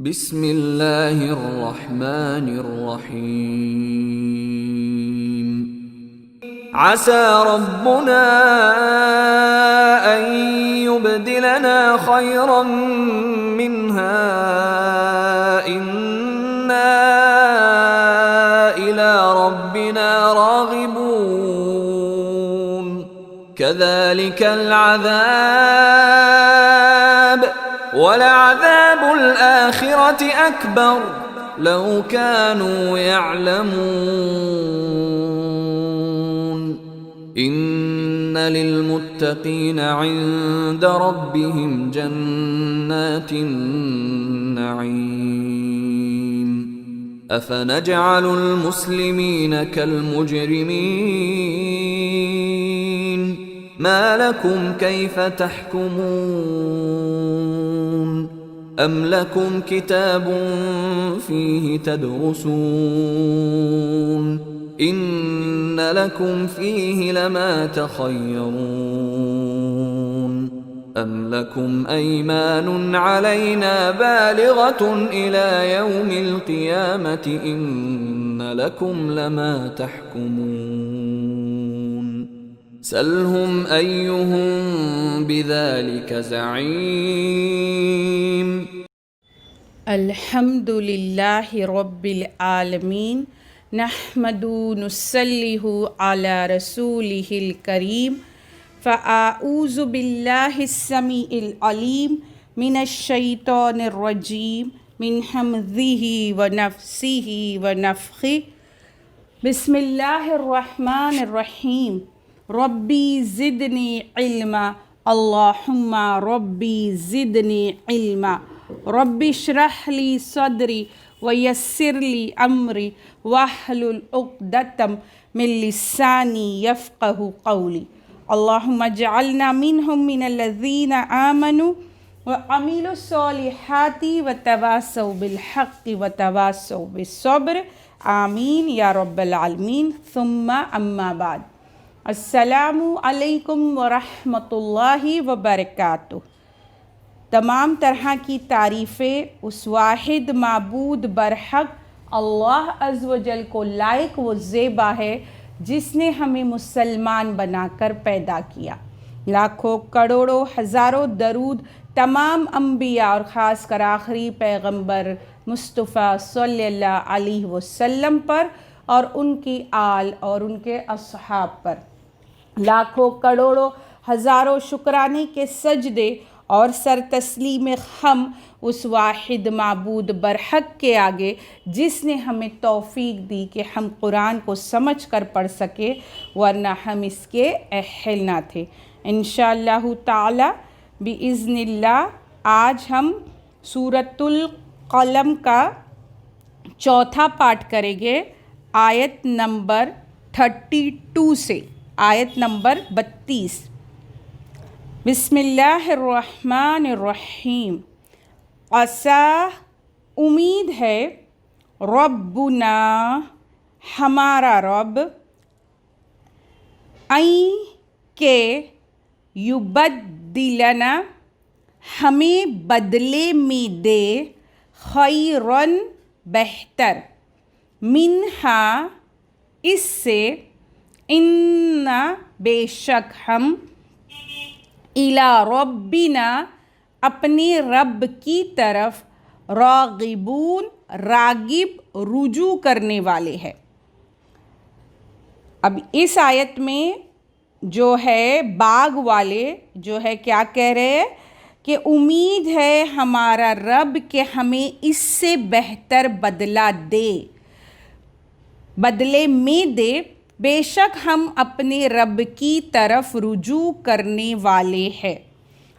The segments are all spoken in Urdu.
بسم اللہ الرحمن الرحیم عسى ربنا ان يبدلنا خيرا منها انا الى ربنا راغبون كذلك العذاب وَلَعَذَابُ الْآخِرَةِ أَكْبَرُ لَوْ كَانُوا يَعْلَمُونَ إِنَّ لِلْمُتَّقِينَ عِندَ رَبِّهِمْ جَنَّاتِ النَّعِيمِ أَفَنَجْعَلُ الْمُسْلِمِينَ كَالْمُجْرِمِينَ ما لكم كيف تحكمون أم لكم كتاب فيه تدرسون إن لكم فيه لما تخيرون أم لكم أيمان علينا بالغة إلى يوم القيامة إن لكم لما تحكمون سلهم أيهم بذلك زعيم الحمد لله رب العالمين نحمده نصليه على رسوله الكريم فأعوذ بالله السميع العليم من الشيطان الرجيم من همزه ونفسه ونفخه بسم الله الرحمن الرحيم ربی زدنی علما اللہم ربی زدنی علما ربی اشرح لی صدری ویسر لی امری واحلل عقدۃ من لسانی یفقہ قولی اللہم اجعلنا منہم من الذین آمنوا وعملوا الصالحات وتواصوا بالحق وتواصوا بالصبر آمین یا رب العالمین ثم اما بعد السلام علیکم ورحمۃ اللہ وبرکاتہ۔ تمام طرح کی تعریفیں اس واحد معبود برحق اللہ عز و جل کو لائق و زیبا ہے جس نے ہمیں مسلمان بنا کر پیدا کیا۔ لاکھوں کروڑوں ہزاروں درود تمام انبیاء اور خاص کر آخری پیغمبر مصطفیٰ صلی اللہ علیہ وسلم پر اور ان کی آل اور ان کے اصحاب پر، لاکھوں کروڑوں ہزاروں شکرانے کے سجدے اور سر تسلیم خم اس واحد معبود برحق کے آگے جس نے ہمیں توفیق دی کہ ہم قرآن کو سمجھ کر پڑھ سکے، ورنہ ہم اس کے اہل نہ تھے۔ انشاءاللہ تعالی بإذن اللہ آج ہم سورۃ القلم کا چوتھا پارٹ کریں گے، آیت نمبر 32 سے آیت نمبر 32۔ بسم اللہ الرحمن الرحیم۔ عسیٰ امید ہے، ربنا ہمارا رب، این کہ یبدلنا ہمیں بدلے میں دے، خیرن بہتر، منہا اس سے، انا بے شک ہم، الی ربنا اپنے رب کی طرف، راغبون راغب رجوع کرنے والے ہیں۔ اب اس آیت میں جو ہے باغ والے جو ہے کیا کہہ رہے ہیں کہ امید ہے ہمارا رب کہ ہمیں اس سے بہتر بدلہ دے، بدلے میں دے، بے شک ہم اپنے رب کی طرف رجوع کرنے والے ہیں۔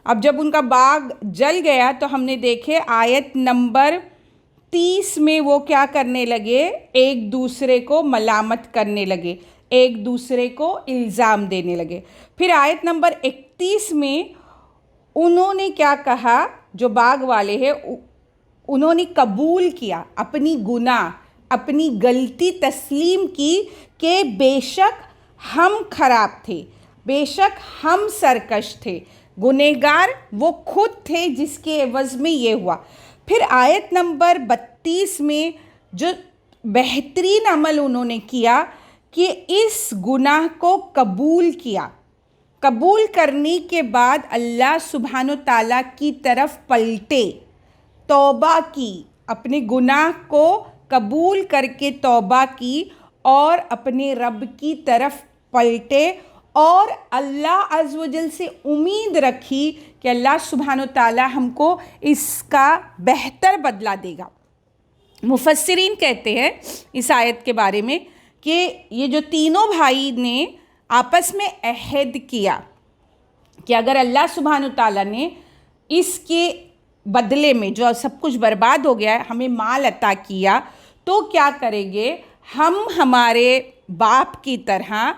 اب جب ان کا باغ جل گیا تو ہم نے دیکھے آیت نمبر 30 میں وہ کیا کرنے لگے، ایک دوسرے کو ملامت کرنے لگے، ایک دوسرے کو الزام دینے لگے۔ پھر آیت نمبر 31 میں انہوں نے کیا کہا، جو باغ والے ہیں انہوں نے قبول کیا اپنی گناہ، اپنی غلطی تسلیم کی کہ بے شک ہم خراب تھے، بے شک ہم سرکش تھے، گنہگار وہ خود تھے جس کے عوض میں یہ ہوا۔ پھر آیت نمبر 32 میں جو بہترین عمل انہوں نے کیا کہ اس گناہ کو قبول کیا. قبول کرنے کے بعد اللہ سبحانہ و تعالیٰ کی طرف پلٹے, توبہ کی, اپنے گناہ کو قبول کر کے توبہ کی اور اپنے رب کی طرف پلٹے اور اللہ عز و جل سے امید رکھی کہ اللہ سبحانہ و تعالیٰ ہم کو اس کا بہتر بدلہ دے گا. مفسرین کہتے ہیں اس آیت کے بارے میں کہ یہ جو تینوں بھائی نے آپس میں عہد کیا کہ اگر اللہ سبحانہ و تعالیٰ نے اس کے بدلے میں جو سب کچھ برباد ہو گیا ہے ہمیں مال عطا کیا تو کیا کریں گے, ہم ہمارے باپ کی طرح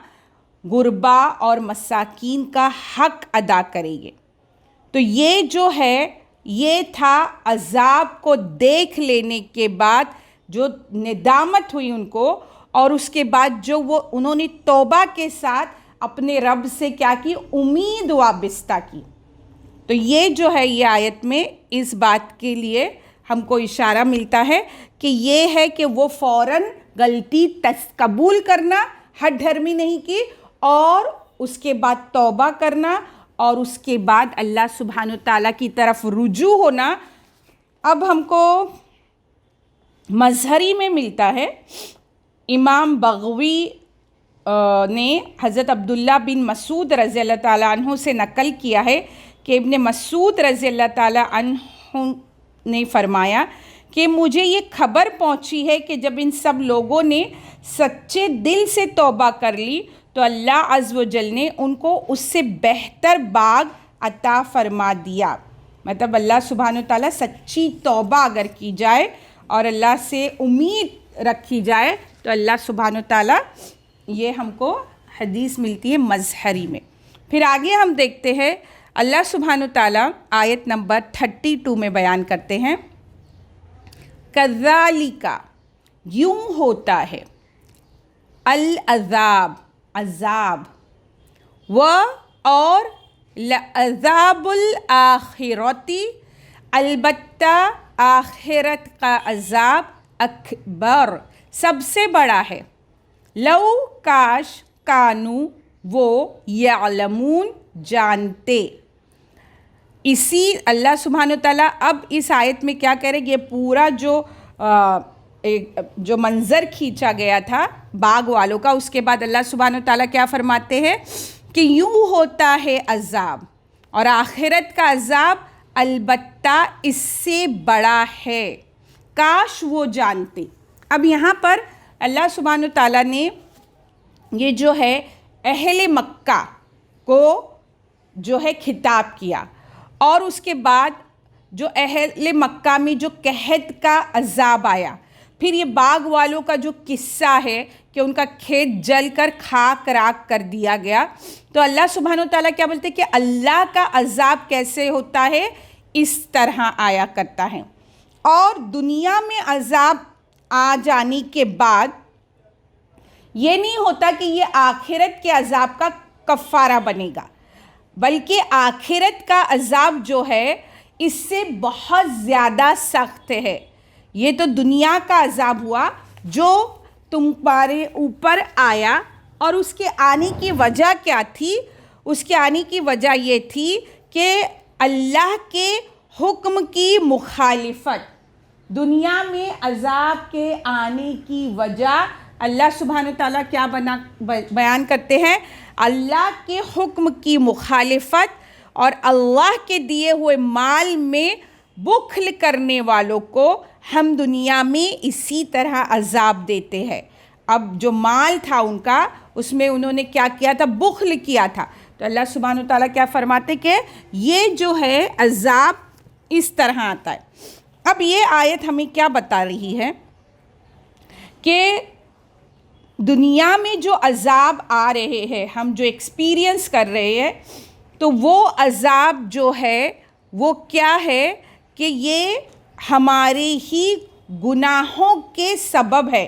غربا اور مساکین کا حق ادا کریں گے. تو یہ جو ہے یہ تھا عذاب کو دیکھ لینے کے بعد جو ندامت ہوئی ان کو, اور اس کے بعد جو انہوں نے توبہ کے ساتھ اپنے رب سے کیا کی, امید وابستہ کی. تو یہ جو ہے یہ آیت میں اس بات کے لیے ہم کو اشارہ ملتا ہے کہ یہ ہے کہ وہ فوراً غلطی قبول کرنا, ہٹ دھرمی نہیں کی, اور اس کے بعد توبہ کرنا, اور اس کے بعد اللہ سبحانہ تعالیٰ کی طرف رجوع ہونا. اب ہم کو مظہری میں ملتا ہے, امام بغوی نے حضرت عبداللہ بن مسعود رضی اللہ تعالیٰ عنہ سے نقل کیا ہے کہ ابن مسعود رضی اللہ تعالیٰ عنہ نے فرمایا کہ مجھے یہ خبر پہنچی ہے کہ جب ان سب لوگوں نے سچے دل سے توبہ کر لی تو اللہ عز و جل نے ان کو اس سے بہتر باغ عطا فرما دیا. مطلب اللہ سبحانہ تعالیٰ سچی توبہ اگر کی جائے اور اللہ سے امید رکھی جائے تو اللہ سبحانہ تعالیٰ, یہ ہم کو حدیث ملتی ہے مظہری میں. پھر آگے ہم دیکھتے ہیں اللہ سبحانہ تعالیٰ آیت نمبر 32 میں بیان کرتے ہیں, کذالک یوں ہوتا ہے, العذاب عذاب, و اور لعذاب الآخرتی البتہ آخرت کا عذاب اکبر سب سے بڑا ہے, لو کاش کانو وہ یعلمون جانتے. اسی اللہ سبحانہ تعالیٰ اب اس آیت میں کیا کرے, یہ پورا جو منظر کھینچا گیا تھا باغ والوں کا, اس کے بعد اللہ سبحانہ تعالیٰ کیا فرماتے ہیں کہ یوں ہوتا ہے عذاب اور آخرت کا عذاب البتہ اس سے بڑا ہے, کاش وہ جانتے. اب یہاں پر اللہ سبحانہ تعالیٰ نے یہ جو ہے اہل مکہ کو جو ہے خطاب کیا, اور اس کے بعد جو اہل مکہ میں جو قحط کا عذاب آیا, پھر یہ باغ والوں کا جو قصہ ہے کہ ان کا کھیت جل کر خاک راکھ کر دیا گیا. تو اللہ سبحانہ تعالیٰ کیا بولتے کہ اللہ کا عذاب کیسے ہوتا ہے, اس طرح آیا کرتا ہے. اور دنیا میں عذاب آ جانے کے بعد یہ نہیں ہوتا کہ یہ آخرت کے عذاب کا کفارہ بنے گا, بلکہ آخرت کا عذاب جو ہے اس سے بہت زیادہ سخت ہے. یہ تو دنیا کا عذاب ہوا جو تمہارے اوپر آیا, اور اس کے آنے کی وجہ کیا تھی, اس کے آنے کی وجہ یہ تھی کہ اللہ کے حکم کی مخالفت. دنیا میں عذاب کے آنے کی وجہ اللہ سبحانہ تعالیٰ کیا بیان کرتے ہیں, اللہ کے حکم کی مخالفت اور اللہ کے دیے ہوئے مال میں بخل کرنے والوں کو ہم دنیا میں اسی طرح عذاب دیتے ہیں. اب جو مال تھا ان کا, اس میں انہوں نے کیا کیا تھا, بخل کیا تھا. تو اللہ سبحانہ تعالیٰ کیا فرماتے کہ یہ جو ہے عذاب اس طرح آتا ہے. اب یہ آیت ہمیں کیا بتا رہی ہے کہ دنیا میں جو عذاب آ رہے ہیں, ہم جو ایکسپیرینس کر رہے ہیں, تو وہ عذاب جو ہے وہ کیا ہے کہ یہ ہمارے ہی گناہوں کے سبب ہے.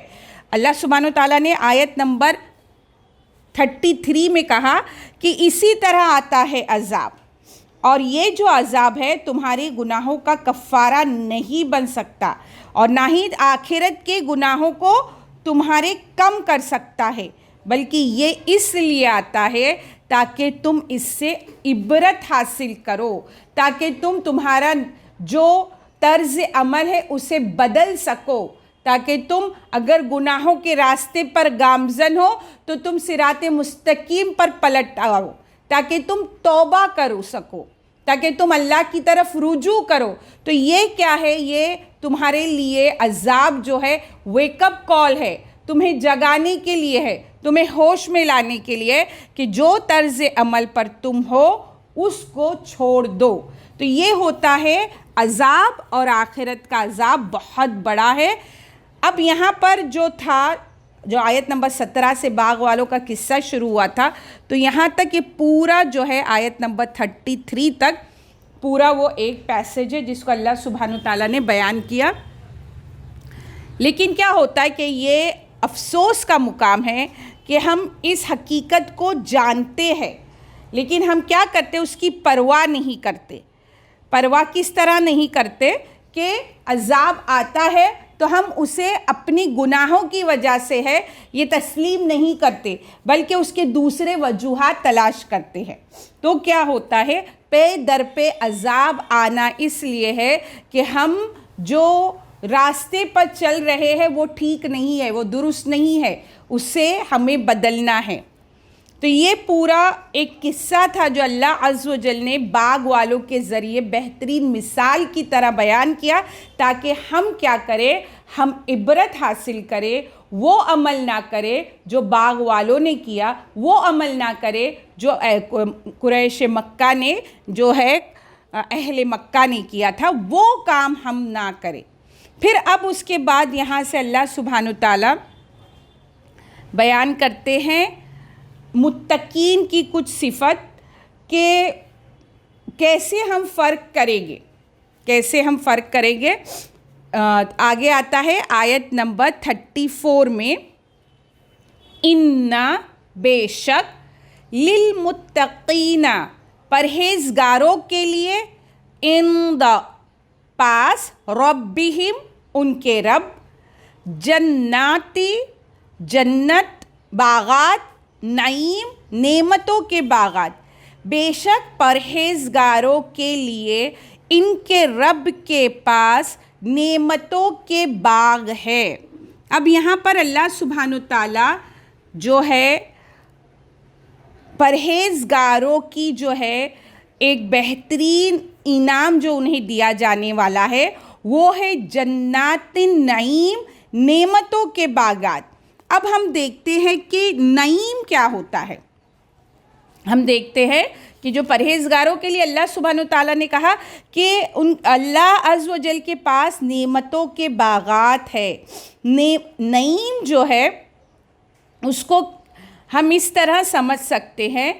اللہ سبحانہ تعالیٰ نے آیت نمبر 33 میں کہا کہ اسی طرح آتا ہے عذاب, اور یہ جو عذاب ہے تمہارے گناہوں کا کفارہ نہیں بن سکتا اور نہ ہی آخرت کے گناہوں کو تمہارے کم کر سکتا ہے، بلکہ یہ اس لیے آتا ہے تاکہ تم اس سے عبرت حاصل کرو، تاکہ تم تمہارا جو طرز عمل ہے اسے بدل سکو، تاکہ تم اگر گناہوں کے راستے پر گامزن ہو تو تم صراط مستقیم پر پلٹ آؤ، تاکہ تم توبہ کرو سکو، تاکہ تم اللہ کی طرف رجوع کرو۔ تو یہ کیا ہے؟ یہ تمہارے لیے عذاب جو ہے ویک اپ کال ہے، تمہیں جگانے کے لیے ہے، تمہیں ہوش میں لانے کے لیے کہ جو طرز عمل پر تم ہو اس کو چھوڑ دو۔ تو یہ ہوتا ہے عذاب، اور آخرت کا عذاب بہت بڑا ہے۔ اب یہاں پر جو تھا، جو آیت نمبر 17 سے باغ والوں کا قصہ شروع ہوا تھا، تو یہاں تک یہ پورا جو ہے آیت نمبر 33 تک پورا وہ ایک پیسیج ہے جس کو اللہ سبحانہ تعالیٰ نے بیان کیا۔ لیکن کیا ہوتا ہے کہ یہ افسوس کا مقام ہے کہ ہم اس حقیقت کو جانتے ہیں لیکن ہم کیا کرتے، اس کی پرواہ نہیں کرتے۔ پرواہ کس طرح نہیں کرتے کہ عذاب آتا ہے تو ہم اسے اپنی گناہوں کی وجہ سے ہے یہ تسلیم نہیں کرتے، بلکہ اس کے دوسرے وجوہات تلاش کرتے ہیں۔ تو کیا ہوتا ہے، پے در پہ عذاب آنا اس لیے ہے کہ ہم جو راستے پر چل رہے ہیں وہ ٹھیک نہیں ہے، وہ درست نہیں ہے، اسے ہمیں بدلنا ہے۔ تو یہ پورا ایک قصہ تھا جو اللہ عز و جل نے باغ والوں کے ذریعے بہترین مثال کی طرح بیان کیا، تاکہ ہم کیا کریں، ہم عبرت حاصل کریں، وہ عمل نہ کرے جو باغ والوں نے کیا، وہ عمل نہ کرے جو قریش مکہ نے جو ہے اہل مکہ نے کیا تھا، وہ کام ہم نہ کریں۔ پھر اب اس کے بعد یہاں سے اللہ سبحانہ تعالیٰ بیان کرتے ہیں متقین کی کچھ صفت کہ کیسے ہم فرق کریں گے، کیسے ہم فرق کریں گے۔ آگے آتا ہے آیت نمبر 34 میں، اِنَّا بے شک للمتقین پرہیزگاروں کے لیے، عند پاس ربہم ان کے رب، جناتی جنت، باغات، نعیم نعمتوں کے باغات، بے شک پرہیزگاروں کے لیے ان کے رب کے پاس نعمتوں کے باغ ہے۔ اب یہاں پر اللہ سبحانہ تعالیٰ جو ہے پرہیزگاروں کی جو ہے ایک بہترین انعام جو انہیں دیا جانے والا ہے وہ ہے جنات نعیم، نعمتوں کے باغات۔ اب ہم دیکھتے ہیں کہ نعیم کیا ہوتا ہے۔ ہم دیکھتے ہیں کہ جو پرہیزگاروں کے لیے اللہ سبحانہ تعالیٰ نے کہا کہ اللہ عز و جل کے پاس نعمتوں کے باغات ہے۔ نعیم جو ہے اس کو ہم اس طرح سمجھ سکتے ہیں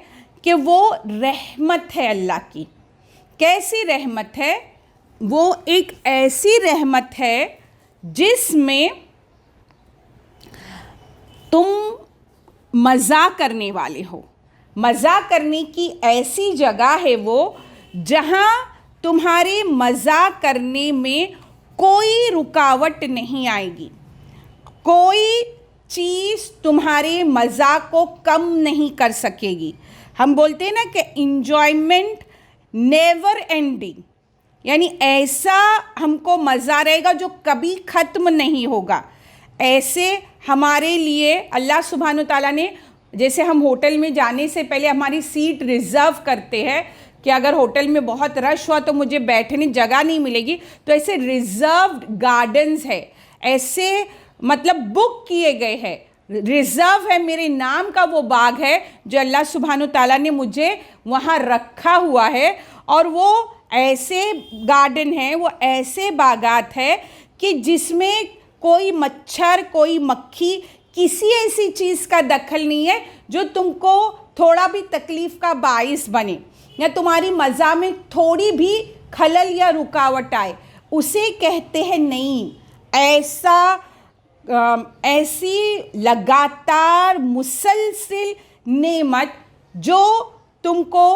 کہ وہ رحمت ہے اللہ کی۔ کیسی رحمت ہے؟ وہ ایک ایسی رحمت ہے جس میں تم مزہ کرنے والے ہو، مزہ کرنے کی ایسی جگہ ہے وہ جہاں تمہارے مزہ کرنے میں کوئی رکاوٹ نہیں آئے گی، کوئی چیز تمہارے مزہ کو کم نہیں کر سکے گی۔ ہم بولتے ہیں نا کہ انجوائمنٹ نیور اینڈنگ، یعنی ایسا ہم کو مزہ رہے گا جو کبھی ختم نہیں ہوگا۔ ایسے ہمارے لیے اللہ سبحانہ تعالیٰ نے، جیسے ہم ہوٹل میں جانے سے پہلے ہماری سیٹ ریزرو کرتے ہیں کہ اگر ہوٹل میں بہت رش ہوا تو مجھے بیٹھنے جگہ نہیں ملے گی، تو ایسے ریزروڈ گارڈنز ہے، ایسے مطلب بک کیے گئے ہیں، ریزرو ہے، میرے نام کا وہ باغ ہے جو اللہ سبحانہ تعالیٰ نے مجھے وہاں رکھا ہوا ہے۔ اور وہ ایسے گارڈن ہیں، وہ ایسے باغات ہیں کہ جس میں کوئی مچھر، کوئی مکھی، کسی ایسی چیز کا دخل نہیں ہے جو تم کو تھوڑا بھی تکلیف کا باعث بنے یا تمہاری مزہ میں تھوڑی بھی خلل یا رکاوٹ آئے، اسے کہتے ہیں نعیم۔ ایسی لگاتار مسلسل نعمت جو تم کو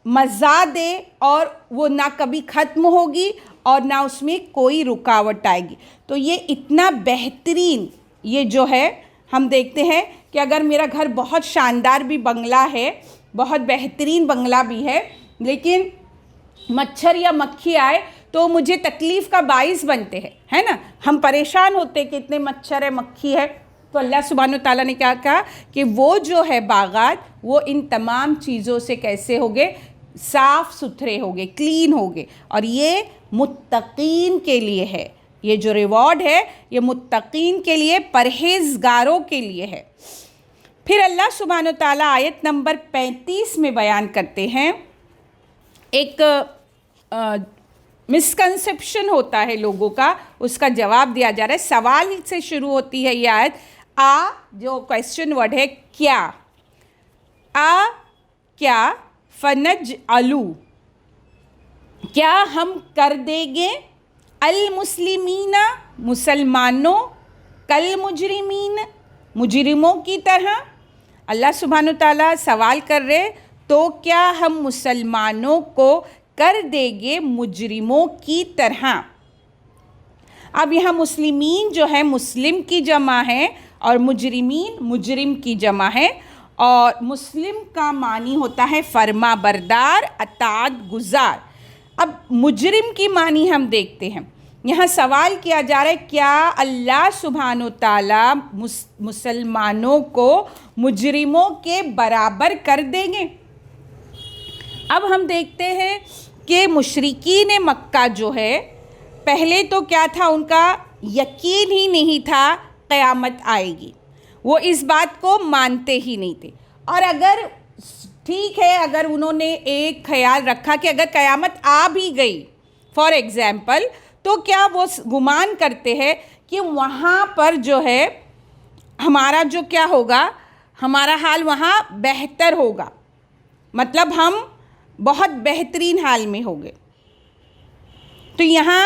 مزہ دے اور وہ نہ کبھی ختم ہوگی اور نہ اس میں کوئی رکاوٹ آئے گی. تو یہ اتنا بہترین یہ جو ہے ہم دیکھتے ہیں کہ اگر میرا گھر بہت شاندار بھی بنگلہ ہے, بہت بہترین بنگلہ بھی ہے, لیکن مچھر یا مکھی آئے تو مجھے تکلیف کا باعث بنتے ہیں, ہے نا. ہم پریشان ہوتے ہیں کہ اتنے مچھر ہے, مکھی ہے. تو اللہ سبحانہ وتعالیٰ نے کیا کہا کہ وہ جو ہے باغات وہ ان تمام چیزوں سے کیسے ہوگے, صاف ستھرے ہوگے, کلین ہوگے. اور یہ متقین کے لیے ہے, یہ جو ریوارڈ ہے یہ متقین کے لیے, پرہیزگاروں کے لیے ہے. پھر اللہ سبحانہ وتعالیٰ آیت نمبر 35 میں بیان کرتے ہیں, ایک مسکنسیپشن ہوتا ہے لوگوں کا, اس کا جواب دیا جا رہا ہے. سوال سے شروع ہوتی ہے یہ آیت. جو کویسچن ورڈ ہے کیا, کیا, فنجعلو, کیا ہم کر دیں گے, المسلمین, مسلمانوں, کالمجرمین, مجرموں کی طرح. اللہ سبحانہ تعالیٰ سوال کر رہے تو کیا ہم مسلمانوں کو کر دیں گے مجرموں کی طرح. اب یہاں مسلمین جو ہے مسلم کی جمع ہے اور مجرمین مجرم کی جمع ہے, اور مسلم کا معنی ہوتا ہے فرما بردار, اطاعت گزار. اب مجرم کی معنی ہم دیکھتے ہیں. یہاں سوال کیا جا رہا ہے کیا اللہ سبحانہ تعالیٰ مسلمانوں کو مجرموں کے برابر کر دیں گے. اب ہم دیکھتے ہیں کہ مشرکین مکہ جو ہے پہلے تو کیا تھا, ان کا یقین ہی نہیں تھا قیامت آئے گی, وہ اس بات کو مانتے ہی نہیں تھے. اور اگر ٹھیک ہے, اگر انہوں نے ایک خیال رکھا کہ اگر قیامت آ بھی گئی فار ایگزامپل, تو کیا وہ گمان کرتے ہیں کہ وہاں پر جو ہے ہمارا جو کیا ہوگا, ہمارا حال وہاں بہتر ہوگا, مطلب ہم بہت بہترین حال میں ہوں گے. تو یہاں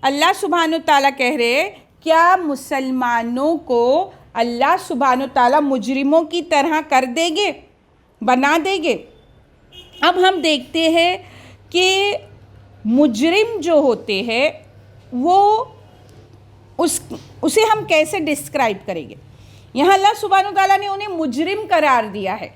اللہ سبحانہ تعالیٰ کہہ رہے کیا مسلمانوں کو اللہ سبحانہ تعالیٰ مجرموں کی طرح کر دیں گے, بنا دیں گے. اب ہم دیکھتے ہیں کہ مجرم جو ہوتے ہیں وہ اسے ہم کیسے ڈسکرائب کریں گے. یہاں اللہ سبحانہ تعالیٰ نے انہیں مجرم قرار دیا ہے.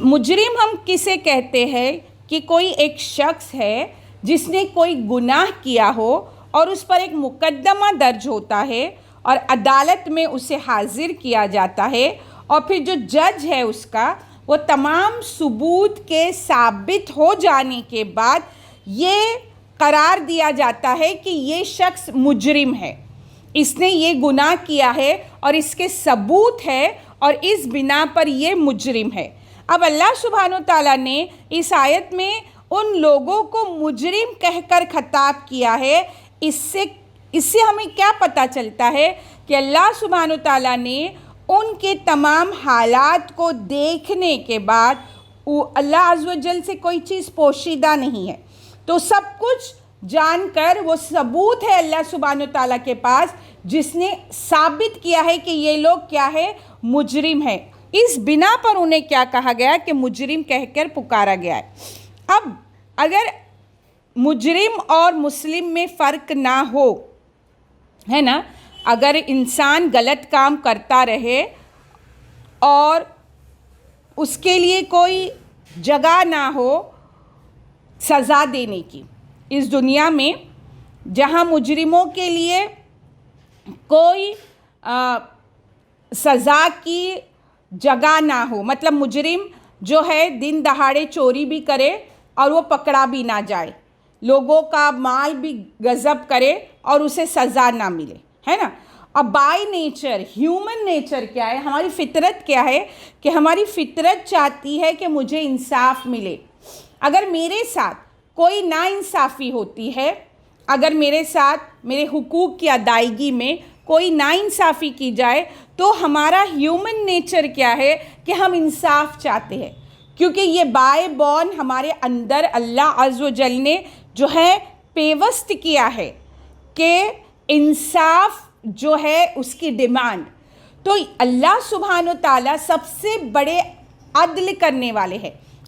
مجرم ہم کسے کہتے ہیں کہ کوئی ایک شخص ہے جس نے کوئی گناہ کیا ہو اور اس پر ایک مقدمہ درج ہوتا ہے اور عدالت میں اسے حاضر کیا جاتا ہے, اور پھر جو جج ہے اس کا وہ تمام ثبوت کے ثابت ہو جانے کے بعد یہ قرار دیا جاتا ہے کہ یہ شخص مجرم ہے, اس نے یہ گناہ کیا ہے اور اس کے ثبوت ہے اور اس بنا پر یہ مجرم ہے. اب اللہ سبحانہ تعالیٰ نے اس آیت میں ان لوگوں کو مجرم کہہ کر خطاب کیا ہے. اس سے ہمیں کیا پتہ چلتا ہے کہ اللہ سبحانہ تعالیٰ نے ان کے تمام حالات کو دیکھنے کے بعد, اللہ عز و جل سے کوئی چیز پوشیدہ نہیں ہے, تو سب کچھ جان کر وہ ثبوت ہے اللہ سبحانہ تعالیٰ کے پاس جس نے ثابت کیا ہے کہ یہ لوگ کیا ہے, مجرم ہے. اس بنا پر انہیں کیا کہا گیا کہ مجرم کہہ کر پکارا گیا ہے. اب اگر مجرم اور مسلم میں فرق نہ ہو, ہے نا, اگر انسان غلط کام کرتا رہے اور اس کے لیے کوئی جگہ نہ ہو سزا دینے کی اس دنیا میں, جہاں مجرموں کے لیے کوئی سزا کی جگہ نہ ہو, مطلب مجرم جو ہے دن دہاڑے چوری بھی کرے اور وہ پکڑا بھی نہ جائے, لوگوں کا مال بھی غصب کرے اور اسے سزا نہ ملے, ہے نا. اب بائی نیچر ہیومن نیچر کیا ہے, ہماری فطرت کیا ہے کہ ہماری فطرت چاہتی ہے کہ مجھے انصاف ملے. اگر میرے ساتھ کوئی ناانصافی ہوتی ہے, اگر میرے ساتھ میرے حقوق کی ادائیگی میں کوئی ناانصافی کی جائے, تو ہمارا ہیومن نیچر کیا ہے کہ ہم انصاف چاہتے ہیں, کیونکہ یہ بائی بورن ہمارے اندر اللہ عز و جل نے جو ہے پیوست کیا ہے کہ انصاف جو ہے اس کی ڈیمانڈ. تو اللہ سبحانہ تعالیٰ سب سے بڑے عدل کرنے والے ہیں.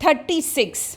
36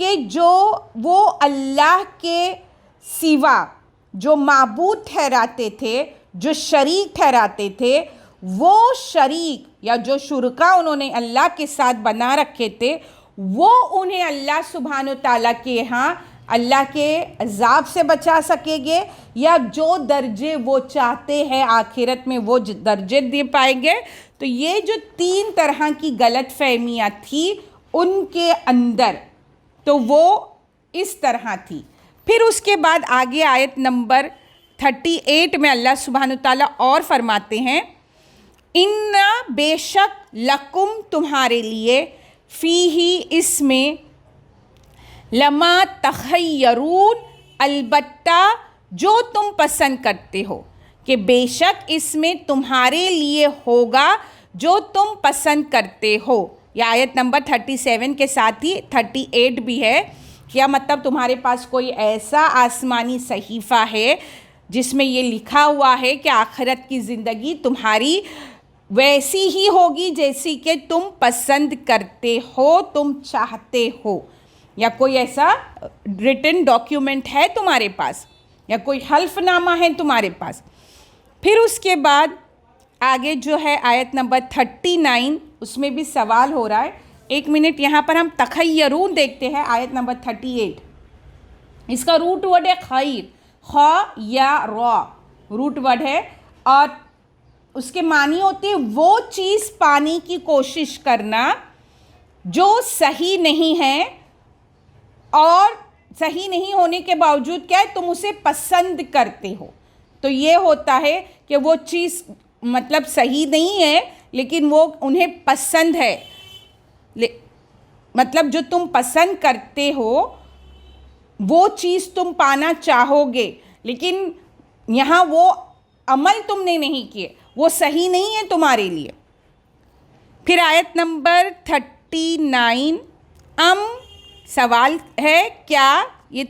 کہ جو وہ اللہ کے سوا جو معبود ٹھہراتے تھے, جو شریک ٹھہراتے تھے, وہ شریک یا جو شرکا انہوں نے اللہ کے ساتھ بنا رکھے تھے, وہ انہیں اللہ سبحانہ تعالیٰ کے ہاں اللہ کے عذاب سے بچا سکیں گے, یا جو درجے وہ چاہتے ہیں آخرت میں وہ درجے دے پائیں گے. تو یہ جو 3 طرح کی غلط فہمیاں تھی ان کے اندر, تو وہ اس طرح تھی. پھر اس کے بعد آگے آیت نمبر 38 میں اللہ سبحانہ تعالیٰ اور فرماتے ہیں, ان بے شک لکم تمہارے لیے فیہی اس میں لما تخیرون البتہ جو تم پسند کرتے ہو, کہ بے شک اس میں تمہارے لیے ہوگا جو تم پسند کرتے ہو. یہ آیت نمبر 37 کے ساتھ ہی 38 بھی ہے. کیا مطلب تمہارے پاس کوئی ایسا آسمانی صحیفہ ہے جس میں یہ لکھا ہوا ہے کہ آخرت کی زندگی تمہاری ویسی ہی ہوگی جیسی کہ تم پسند کرتے ہو, تم چاہتے ہو, یا کوئی ایسا ریٹن ڈاکیومنٹ ہے تمہارے پاس, یا کوئی حلف نامہ ہے تمہارے پاس. پھر اس کے بعد آگے جو ہے آیت نمبر 39, اس میں بھی سوال ہو رہا ہے. 1 منٹ یہاں پر ہم تخیرون دیکھتے ہیں. آیت نمبر 38, اس کا روٹ ورڈ ہے خیر, خا یا را روٹ ورڈ ہے, اور اس کے معنی ہوتی ہے وہ چیز پانے کی کوشش کرنا جو صحیح نہیں ہے, اور صحیح نہیں ہونے کے باوجود کیا ہے تم اسے پسند کرتے ہو. تو یہ ہوتا ہے کہ وہ چیز مطلب صحیح نہیں ہے لیکن وہ انہیں پسند ہے, مطلب جو تم پسند کرتے ہو وہ چیز تم پانا چاہو گے, لیکن یہاں وہ عمل تم نے نہیں کیے, وہ صحیح نہیں ہے تمہارے لیے. پھر آیت نمبر 39 سوال ہے کیا. یہ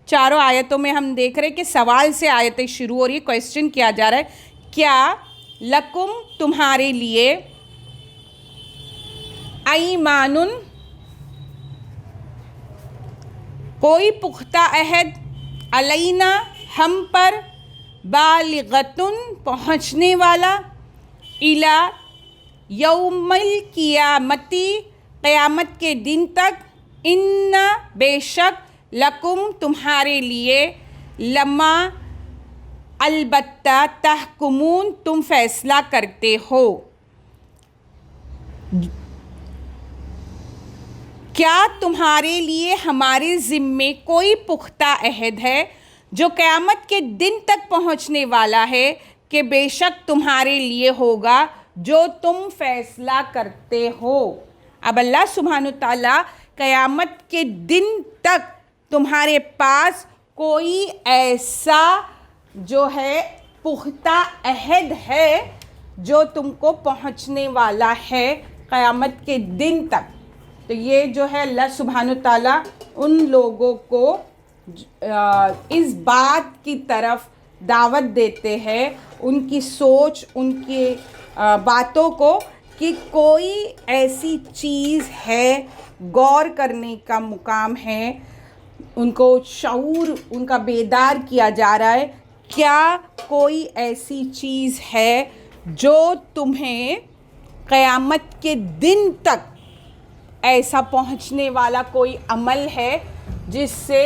چاروں آیتوں میں ہم دیکھ رہے ہیں کہ سوال سے آیتیں شروع ہو رہی ہے, کویسچن کیا جا رہا ہے, کیا لکم تمہارے لیے ایمان کوئی پختہ عہد, علینا ہم پر, بالغتن پہنچنے والا, الی یوم القیامتی قیامت کے دن تک, ان بے شک لکم تمہارے لیے, لما البتہ, تحکمون تم فیصلہ کرتے ہو. کیا تمہارے لیے ہمارے ذمے کوئی پختہ عہد ہے جو قیامت کے دن تک پہنچنے والا ہے, کہ بے شک تمہارے لیے ہوگا جو تم فیصلہ کرتے ہو. اب اللہ سبحانہ تعالیٰ قیامت کے دن تک تمہارے پاس کوئی ایسا جو ہے پختہ عہد ہے جو تم کو پہنچنے والا ہے قیامت کے دن تک. تو یہ جو ہے اللہ سبحانہ تعالیٰ ان لوگوں کو اس بات کی طرف دعوت دیتے ہیں, ان کی سوچ, ان کی باتوں کو, کہ کوئی ایسی چیز ہے, غور کرنے کا مقام ہے, ان کو شعور ان کا بیدار کیا جا رہا ہے. کیا کوئی ایسی چیز ہے جو تمہیں قیامت کے دن تک ایسا پہنچنے والا کوئی عمل ہے جس سے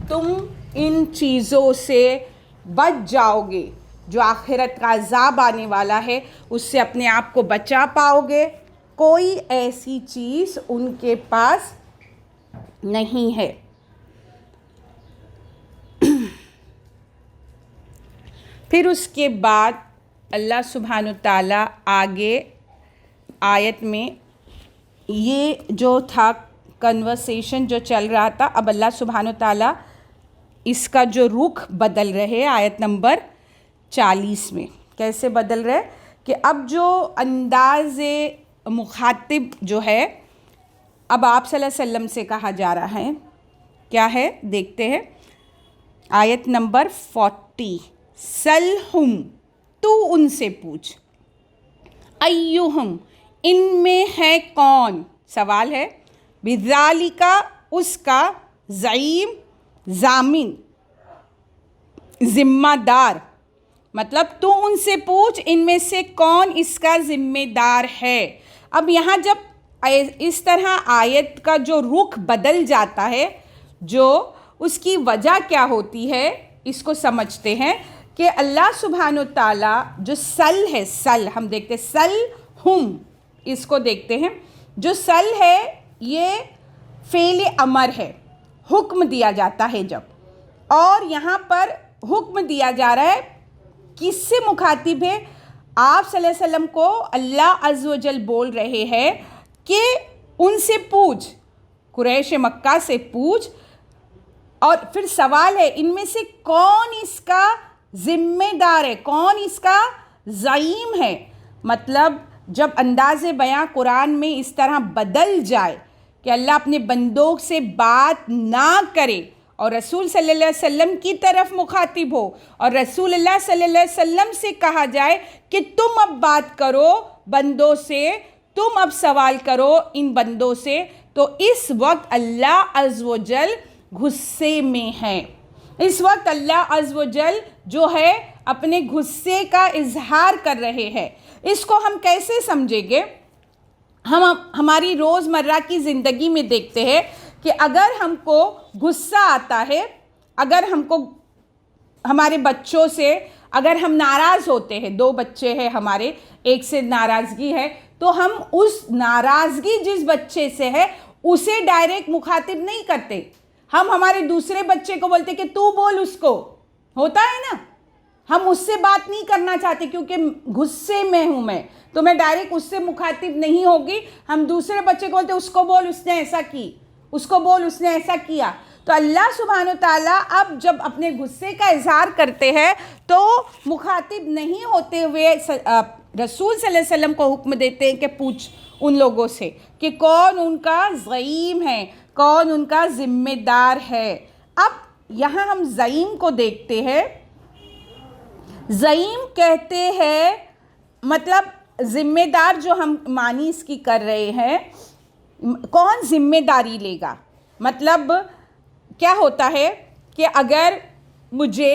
تم ان چیزوں سے بچ جاؤ گے, جو آخرت کا عذاب آنے والا ہے اس سے اپنے آپ کو بچا پاؤ گے. کوئی ایسی چیز ان کے پاس نہیں ہے. پھر اس کے بعد اللہ سبحانہ تعالیٰ آگے آیت میں یہ جو تھا کنورسیشن جو چل رہا تھا, اب اللہ سبحانہ تعالیٰ اس کا جو رخ بدل رہے آیت نمبر 40 میں. کیسے بدل رہے کہ اب جو انداز مخاطب جو ہے اب آپ صلی اللہ علیہ وسلم سے کہا جا رہا ہے. کیا ہے دیکھتے ہیں آیت نمبر 40. سلہم تو ان سے پوچھ, ایہم ان میں ہے کون, سوال ہے, بذالکا اس کا زعیم، ضامن، ذمہ دار، مطلب تو ان سے پوچھ ان میں سے کون اس کا ذمہ دار ہے۔ اب یہاں جب اس طرح آیت کا جو رخ بدل جاتا ہے، جو اس کی وجہ کیا ہوتی ہے اس کو سمجھتے ہیں کہ اللہ سبحانہ و تعالیٰ جو سل ہے، سل ہم دیکھتے سل ہم، اس کو دیکھتے ہیں، جو سل ہے یہ فعل امر ہے، حکم دیا جاتا ہے جب، اور یہاں پر حکم دیا جا رہا ہے، کس سے مخاطب ہے؟ آپ صلی اللہ علیہ وسلم کو اللہ عز و جل بول رہے ہیں کہ ان سے پوچھ، قریش مکہ سے پوچھ، اور پھر سوال ہے ان میں سے کون اس کا ذمہ دار ہے، کون اس کا زعیم ہے۔ مطلب جب انداز بیاں قرآن میں اس طرح بدل جائے کہ اللہ اپنے بندوں سے بات نہ کرے اور رسول صلی اللہ علیہ وسلم کی طرف مخاطب ہو، اور رسول اللہ صلی اللہ علیہ وسلم سے کہا جائے کہ تم اب بات کرو بندوں سے، تم اب سوال کرو ان بندوں سے، تو اس وقت اللہ عز و جل غصے میں ہے۔ اس وقت اللہ عز و جل جو ہے اپنے غصے کا اظہار کر رہے ہیں۔ اس کو ہم کیسے سمجھیں گے؟ ہم ہماری روزمرہ کی زندگی میں دیکھتے ہیں کہ اگر ہم کو غصہ آتا ہے، اگر ہم کو ہمارے بچوں سے اگر ہم ناراض ہوتے ہیں، دو بچے ہیں ہمارے، ایک سے ناراضگی ہے، تو ہم اس ناراضگی جس بچے سے ہے اسے ڈائریکٹ مخاطب نہیں کرتے، ہم ہمارے دوسرے بچے کو بولتے کہ تو بول اس کو، ہوتا ہے نا، ہم اس سے بات نہیں کرنا چاہتے کیونکہ غصے میں ہوں میں، تو میں ڈائریکٹ اس سے مخاطب نہیں ہوگی، ہم دوسرے بچے کو بولتے اس کو بول اس نے ایسا کی، اس کو بول اس نے ایسا کیا۔ تو اللہ سبحانہ و تعالیٰ اب جب اپنے غصے کا اظہار کرتے ہیں تو مخاطب نہیں ہوتے ہوئے رسول صلی اللہ علیہ وسلم کو حکم دیتے ہیں کہ پوچھ ان لوگوں سے کہ کون ان کا زعیم ہے، کون ان کا ذمہ دار ہے۔ اب یہاں ہم زعیم کو دیکھتے ہیں، زعیم کہتے ہیں مطلب ذمہ دار، جو ہم معنی اس کی کر رہے ہیں، کون ذمہ داری لے گا؟ مطلب کیا ہوتا ہے کہ اگر مجھے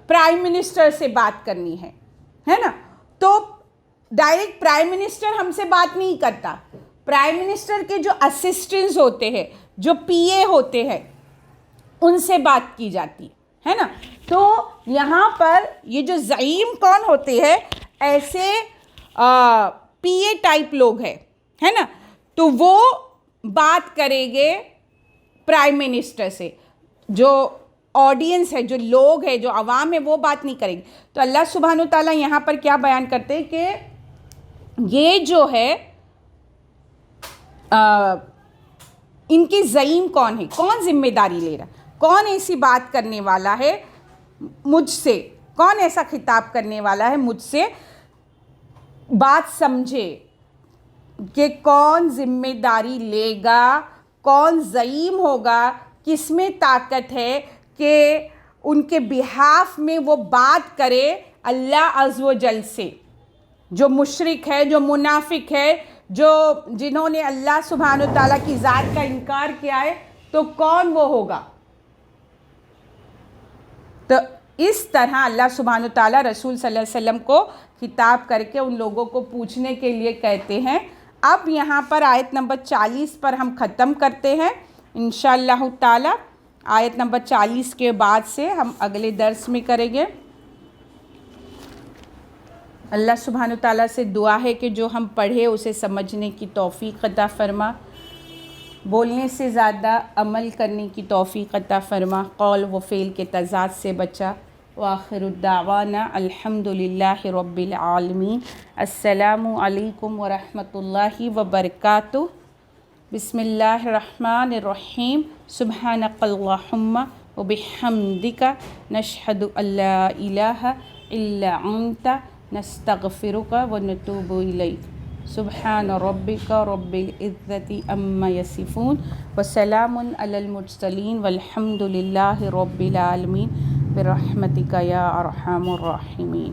پرائم منسٹر سے بات کرنی ہے نا، تو ڈائریکٹ پرائم منسٹر ہم سے بات نہیں کرتا، پرائم منسٹر کے جو اسسٹنٹس ہوتے ہیں، جو پی اے ہوتے ہیں، ان سے بات کی جاتی ہے نا۔ تو یہاں پر یہ جو زعیم کون ہوتے ہیں، ایسے پی اے ٹائپ لوگ ہے نا، تو وہ بات کریں گے پرائم منسٹر سے، جو آڈینس ہے، جو لوگ ہے، جو عوام ہے، وہ بات نہیں کریں گے۔ تو اللہ سبحانہ و تعالیٰ یہاں پر کیا بیان کرتے ہیں کہ یہ جو ہے ان کی زعیم کون ہے، کون ذمہ داری لے رہا، کون ایسی بات کرنے والا ہے مجھ سے، کون ایسا خطاب کرنے والا ہے مجھ سے، بات سمجھے کہ کون ذمہ داری لے گا، کون زعیم ہوگا، کس میں طاقت ہے کہ ان کے بہاف میں وہ بات کرے اللہ عز و جل سے۔ جو مشرک ہے، جو منافق ہے، جنہوں نے اللہ سبحانہ و تعالیٰ کی ذات کا انکار کیا ہے، تو کون وہ ہوگا؟ تو اس طرح اللہ سبحانہ و تعالیٰ رسول صلی اللہ علیہ وسلم کو خطاب کر کے ان لوگوں کو پوچھنے کے لیے کہتے ہیں۔ اب یہاں پر آیت نمبر 40 پر ہم ختم کرتے ہیں انشاءاللہ تعالیٰ۔ آیت نمبر 40 کے بعد سے ہم اگلے درس میں کریں گے۔ اللہ سبحانہ تعالیٰ سے دعا ہے کہ جو ہم پڑھے اسے سمجھنے کی توفیق عطا فرما، بولنے سے زیادہ عمل کرنے کی توفیق عطا فرما، قول و فعل کے تضاد سے بچا۔ وآخر الدعوانا الحمدللہ رب العالمین۔ السلام علیکم ورحمۃ اللہ وبرکاتہ۔ بسم اللہ الرحمن الرحیم۔ سبحانک اللہم وبحمدک، نشہد ان لا الہ الا انت، نستغفرک ونتوب الیک۔ سبحان ربک رب العزۃ عما یصفون، وسلام علی المرسلین، والحمد للہ رب العالمین، برحمتک یا ارحم الراحمین۔